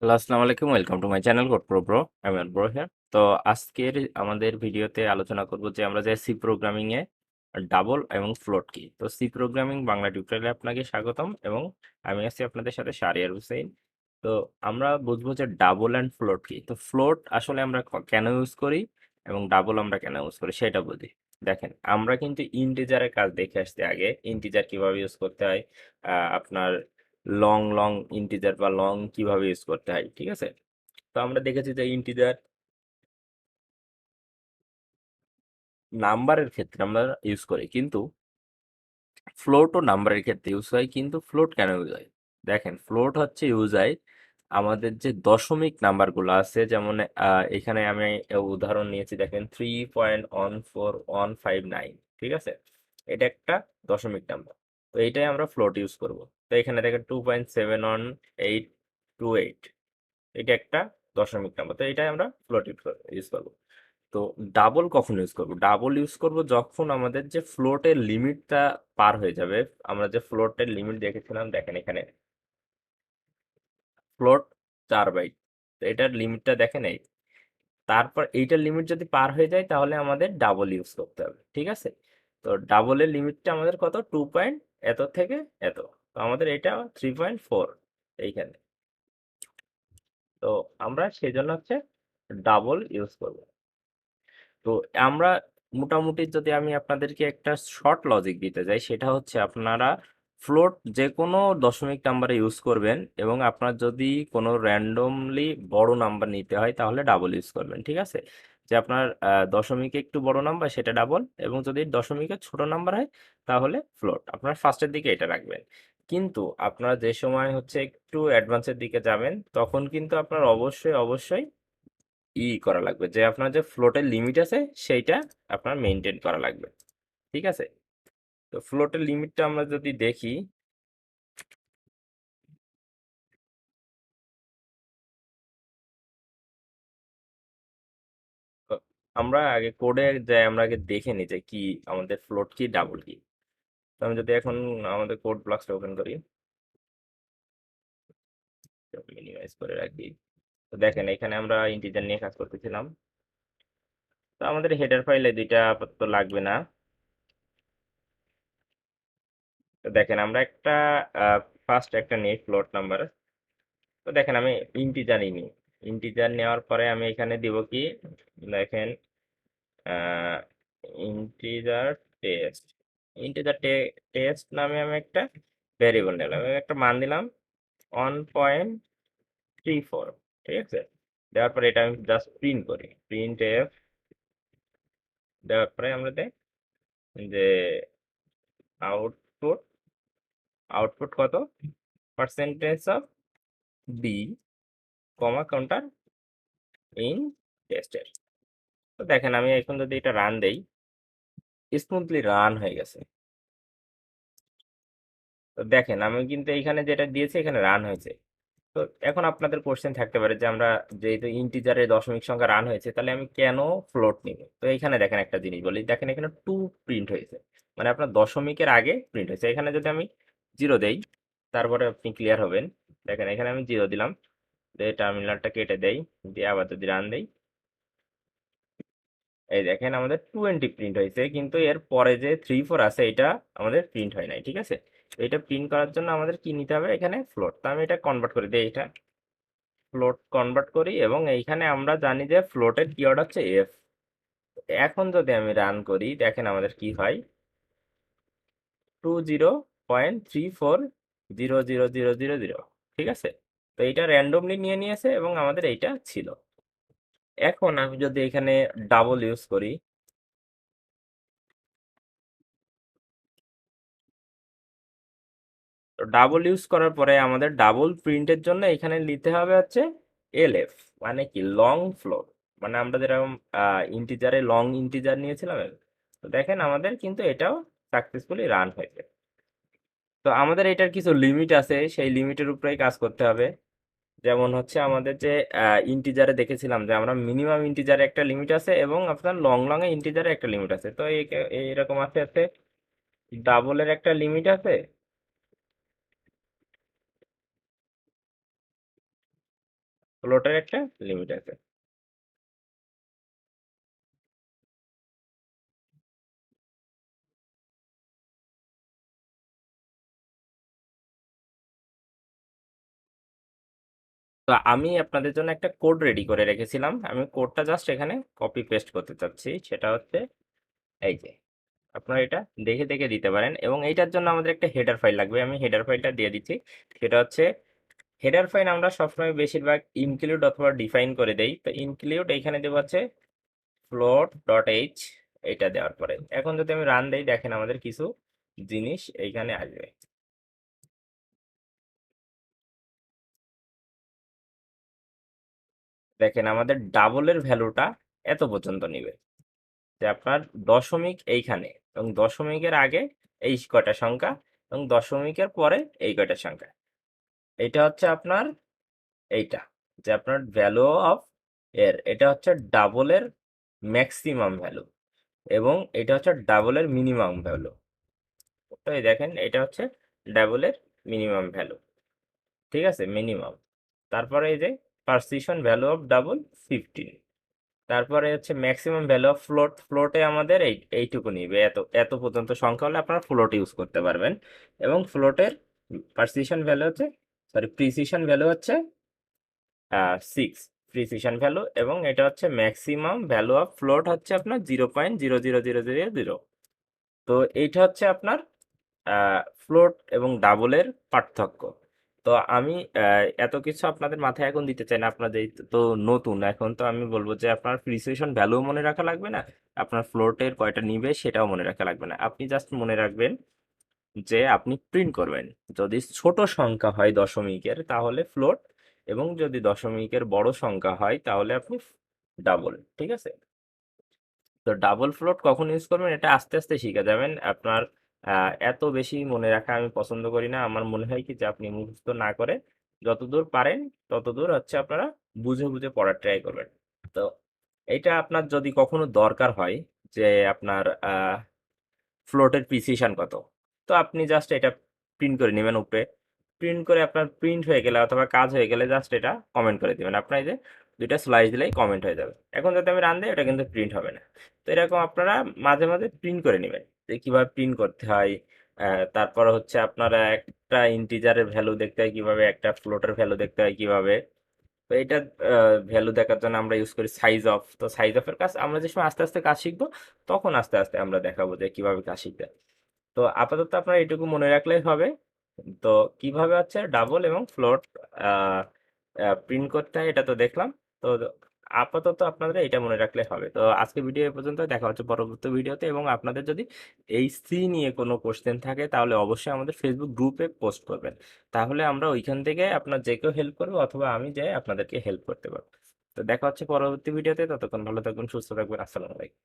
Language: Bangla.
হ্যালো, আসসালামু আলাইকুম। Welcome to my channel CodePro bro. আমি ব্রো হিয়ার। তো আজকের আমাদের ভিডিওতে আলোচনা করব যে আমরা যে সি প্রোগ্রামিং এ ডাবল এবং ফ্লোট কি। তো সি প্রোগ্রামিং বাংলা টিউটোরিয়ালে আপনাকে স্বাগতম এবং আমি আছি আপনাদের সাথে শাহরিয়ার হুসেইন। তো আমরা বুঝবো যে ডাবল অ্যান্ড ফ্লোট কি। তো ফ্লোট আসলে আমরা কেন ইউজ করি এবং ডাবল আমরা কেন ইউজ করি সেটা বুঝি। দেখেন, আমরা কিন্তু ইন্টিজারের কাজ দেখে আসছি আগে, ইন্টিজার কিভাবে ইউজ করতে হয়। আপনার লং লং ইন্টিজার বা লং কিভাবে ইউজ করতে হয়, ঠিক আছে। তো আমরা দেখেছি যে ইন্টিজার নাম্বারের ক্ষেত্রে আমরা ইউজ করি, কিন্তু ফ্লোটও নাম্বারের ক্ষেত্রে ইউজ হয়। কিন্তু ফ্লোট কেন ইউজ হয়? দেখেন, ফ্লোট হচ্ছে ইউজ হয় আমাদের যে দশমিক নাম্বারগুলো আছে, যেমন এখানে আমি উদাহরণ নিয়েছি, দেখেন 3.14159, ঠিক আছে। এটা একটা দশমিক নাম্বার, তো এইটাই আমরা ফ্লোট ইউজ করব। তো এখানে দেখেন 2.71828, এটা একটা দশমিক নাম্বার, তো এটাই আমরা ফ্লোট ইউজ করবো। তো ডাবল কখন ইউজ করব? ডাবল ইউজ করব যখন আমাদের যে ফ্লোটের লিমিটটা পার হয়ে যাবে। আমরা যে ফ্লোটের লিমিট দেখেছিলাম, দেখেন এখানে ফ্লোট 4 বাইট, তো এটার লিমিটটা দেখেন এই। তারপর এইটার লিমিট যদি পার হয়ে যায় তাহলে আমাদের ডাবল ইউজ করতে হবে, ঠিক আছে। তো ডাবলের লিমিটটা আমাদের কত? 2 পয়েন্ট এত থেকে এত। তো আমাদের এটা 3.4 এইখানে। তো আমরা সেই জন্য হচ্ছে ডাবল ইউজ করব। তো আমরা মোটামুটি যদি আমি আপনাদেরকে একটা শর্ট লজিক দিতে যাই, সেটা হচ্ছে আপনারা ফ্লোট যে কোনো দশমিক নাম্বারে ইউজ করবেন, এবং আপনার যদি কোনো র্যান্ডমলি বড় নাম্বার নিতে হয় তাহলে ডাবল ইউজ করবেন, ঠিক আছে। যে আপনার দশমিকে একটু বড় নাম্বার সেটা ডাবল, এবং যদি দশমিকে ছোট নাম্বার হয় তাহলে ফ্লোট। আপনার ফার্স্টের দিকে এটা রাখবেন। কিন্তু আপনারা যে সময় হচ্ছে একটু অ্যাডভান্সের দিকে যাবেন, তখন কিন্তু আপনার অবশ্যই অবশ্যই করা লাগবে যে আপনার যে ফ্লোটের লিমিট আছে সেইটা আপনার মেনটেন করা লাগবে, ঠিক আছে। তো ফ্লোটের লিমিটটা আমরা যদি দেখি, তো আমরা আগে কোডে যাই, আমরা আগে দেখে নিই যে কি আমাদের ফ্লোট কি ডাবল কি। তো আমি যদি এখন আমাদের কোড ব্লকসটা ওপেন করি, মিনিমাইজ করে রাখি, তো দেখেন এখানে আমরা ইন্টিজার নিয়ে কাজ করতেছিলাম। তো আমাদের হেডার ফাইলে দুইটা আপাতত লাগবে না। তো দেখেন আমরা একটা ফার্স্ট একটা নেই ফ্লোট নাম্বার। তো দেখেন আমি ইন্টিজার নিই, ইন্টিজার নেওয়ার পরে আমি এখানে দিব কি, দেখেন ইন্টিজার টেস্ট, ইন্টিজার টেস্ট নামে আমি একটা ভেরিয়েবল নিলাম, আমি একটা মান দিলাম 1.34, ঠিক আছে। দেওয়ার পরে এটা আমি জাস্ট প্রিন্ট করি, প্রিন্ট এফ। দেওয়ার পরে আমরা দেখ যে আউটপুট, আউটপুট কত, percentage of B, comma counter in টেস্টের। তো দেখেন আমি এখন যদি এটা রান দেই, স্মুথলি রান হয়ে গেছে। তো দেখেন আমি কিন্তু এইখানে যেটা দিয়েছি এখানে রান হয়েছে। তো এখন আপনাদের কোশ্চেন থাকতে পারে যে আমরা যেহেতু ইন্টিজারের দশমিক সংখ্যা রান হয়েছে, তাহলে আমি কেন ফ্লোট নিব? তো এইখানে দেখেন একটা জিনিস বলি, দেখেন এখানে 2 প্রিন্ট হয়েছে, মানে আপনার দশমিকের আগে প্রিন্ট হয়েছে। এখানে যদি আমি 0 দেই, তারপরে আপনি ক্লিয়ার হবেন। দেখেন এখানে আমি 0 দিলাম, দিয়ে টার্মিনালটা কেটে দেই, দিয়ে আবার যদি রান দেই, এই দেখেন আমাদের 20 প্রিন্ট হয়েছে, কিন্তু এর পরে যে 3 4 আছে এটা আমাদের প্রিন্ট হয় নাই, ঠিক আছে। তো এটা প্রিন্ট করার জন্য আমাদের কি নিতে হবে? এখানে ফ্লোট। তো আমি এটা কনভার্ট করে দিই, এটা ফ্লোট কনভার্ট করি, এবং এইখানে আমরা জানি যে ফ্লোটের কিওয়ার্ড হচ্ছে এফ। এখন যদি আমি রান করি, দেখেন আমাদের কি হয়, 20.340000, ঠিক আছে। তো এইটা র্যান্ডমলি নিয়ে নিয়েছে এবং আমাদের এইটা ছিল। এখন আমি যদি এখানে ডাবল ইউজ করি, তো ডাবল ইউজ করার পরে আমাদের ডাবল প্রিন্টের জন্য এখানে নিতে হবে হচ্ছে এলএফ, মানে কি লং ফ্লোট, মানে আমরা যেরকম ইন্টিজারে লং ইন্টিজার নিয়েছিলাম তো দেখেন আমাদের কিন্তু এটাও সাকসেসফুলি রান হয়েছে। তো আমাদের এটার কিছু লিমিট আছে, সেই লিমিটের উপরেই কাজ করতে হবে। যেমন হচ্ছে আমাদের যে ইন্টিজারে দেখেছিলাম যে আমরা মিনিমাম ইন্টিজারে একটা লিমিট আছে, এবং আপনার লং লং এ ইন্টিজারে একটা লিমিট আছে। তো এইরকম আছে আছে ডাবলের একটা লিমিট আছে। ফ্লোটের একটা লিমিট আছে। তো আমি আপনাদের জন্য একটা কোড রেডি করে রেখেছিলাম, আমি কোডটা জাস্ট এখানে কপি পেস্ট করতে চাচ্ছি। সেটা হচ্ছে এই যে, আপনারা এটা দেখে দেখে দিতে পারেন, এবং এইটার জন্য আমাদের একটা হেডার ফাইল লাগবে। আমি হেডার ফাইলটা দিয়ে দিচ্ছি। সেটা হচ্ছে, হেডার ফাইল আমরা সবসময় বেশিরভাগ ইনক্লুড অথবা ডিফাইন করে দেই। তো ইনক্লুড এইখানে দেবো হচ্ছে ফ্লোট ডট এইচ। এটা দেওয়ার পরে এখন যদি আমি রান দেই, দেখেন আমাদের কিছু জিনিস এইখানে আসবে। দেখেন আমাদের ডাবলের ভ্যালুটা এত পর্যন্ত নিবে, যে আপনার দশমিক এইখানে, এবং দশমিকের আগে এই কয়টা সংখ্যা, এবং দশমিকের পরে এই কয়টা সংখ্যা। এটা হচ্ছে আপনার এইটা, যে আপনার ভ্যালু অফ এর, এটা হচ্ছে ডাবলের ম্যাক্সিমাম ভ্যালু, এবং এটা হচ্ছে ডাবলের মিনিমাম ভ্যালু। তো এই দেখেন এটা হচ্ছে ডাবলের মিনিমাম ভ্যালু, ঠিক আছে, মিনিমাম। তারপরে এই যে পার্সিশন ভ্যালু অফ ডাবল 15। তারপরে হচ্ছে ম্যাক্সিমাম ভ্যালু অফ ফ্লোট, ফ্লোটে আমাদের এইটুকু নিবে, এত এত পর্যন্ত সংখ্যা হলে আপনারা ফ্লোট ইউজ করতে পারবেন। এবং ফ্লোটের পার্সিশন ভ্যালু হচ্ছে, সরি প্রিসিশন ভ্যালু হচ্ছে 6 প্রিসিশন ভ্যালু, এবং এটা হচ্ছে ম্যাক্সিমাম ভ্যালু অফ ফ্লোট হচ্ছে আপনার 0.0000। তো এইটা হচ্ছে আপনার ফ্লোট এবং ডাবলের পার্থক্য। তো আমি এত কিছু আপনাদের মাথায় এখন দিতে চাই না, আপনাদের তো নতুন এখন, তো আমি বলবো যে আপনার প্রিসিশন ভ্যালু মনে রাখা লাগবে না, আপনার ফ্লোটের কয়টা নিবে সেটাও মনে রাখা লাগবে না। আপনি জাস্ট মনে রাখবেন যে আপনি প্রিন্ট করবেন, যদি ছোট সংখ্যা হয় দশমিকের তাহলে ফ্লোট, এবং যদি দশমিকের বড় সংখ্যা হয় তাহলে আপনি ডাবল, ঠিক আছে। তো ডাবল ফ্লোট কখন ইউজ করবেন এটা আস্তে আস্তে শিখে যাবেন। আপনার এত বেশি মনে রাখা আমি পছন্দ করি না। আমার মনে হয় কি যে আপনি মুখস্থ না করে যতদূর পারেন ততদূর হচ্ছে আপনারা বুঝে বুঝে পড়ার ট্রাই করবেন। তো এটা আপনার যদি কখনো দরকার হয় যে আপনার ফ্লোটের প্রিসিশন কত, তো আপনি জাস্ট এটা প্রিন্ট করে নেবেন উপরে। প্রিন্ট করে আপনার প্রিন্ট হয়ে গেলে অথবা কাজ হয়ে গেলে জাস্ট এটা কমেন্ট করে দিবেন। আপনার এই যে দুইটা স্লাইস দিলেই কমেন্ট হয়ে যাবে। এখন যদি আমি রান দিই এটা কিন্তু প্রিন্ট হবে না। তো এরকম আপনারা মাঝে মাঝে প্রিন্ট করে নেবেন যে কীভাবে প্রিন্ট করতে হয়। তারপর হচ্ছে আপনারা একটা ইন্টিজারের ভ্যালু দেখতে হয় কীভাবে, একটা ফ্লোটের ভ্যালু দেখতে হয় কীভাবে। তো এটা ভ্যালু দেখার জন্য আমরা ইউজ করি সাইজ অফ। তো সাইজ অফের কাজ আমরা যে সময় আস্তে আস্তে কাজ শিখবো, তখন আস্তে আস্তে আমরা দেখাবো যে কিভাবে কাজ শিখতে হয়। তো আপাতত আপনারা এটুকু মনে রাখলেই হবে। তো কিভাবে হচ্ছে ডাবল এবং ফ্লোট প্রিন্ট করতে হয় এটা তো দেখলাম। তো আপাতত আপনাদের এটা মনে রাখলে হবে। তো আজকে ভিডিও এ পর্যন্ত, দেখা হচ্ছে পরবর্তী ভিডিওতে। এবং আপনাদের যদি এই সি নিয়ে কোনো কোশ্চেন থাকে তাহলে অবশ্যই আমাদের ফেসবুক গ্রুপে পোস্ট করবেন, তাহলে আমরা ওইখান থেকে আপনার যে কেউ হেল্প করবো, অথবা আমি যাই আপনাদেরকে হেল্প করতে পারবো। তো দেখা হচ্ছে পরবর্তী ভিডিওতে, ততক্ষণ ভালো থাকবেন, সুস্থ থাকবেন, আসসালামু আলাইকুম।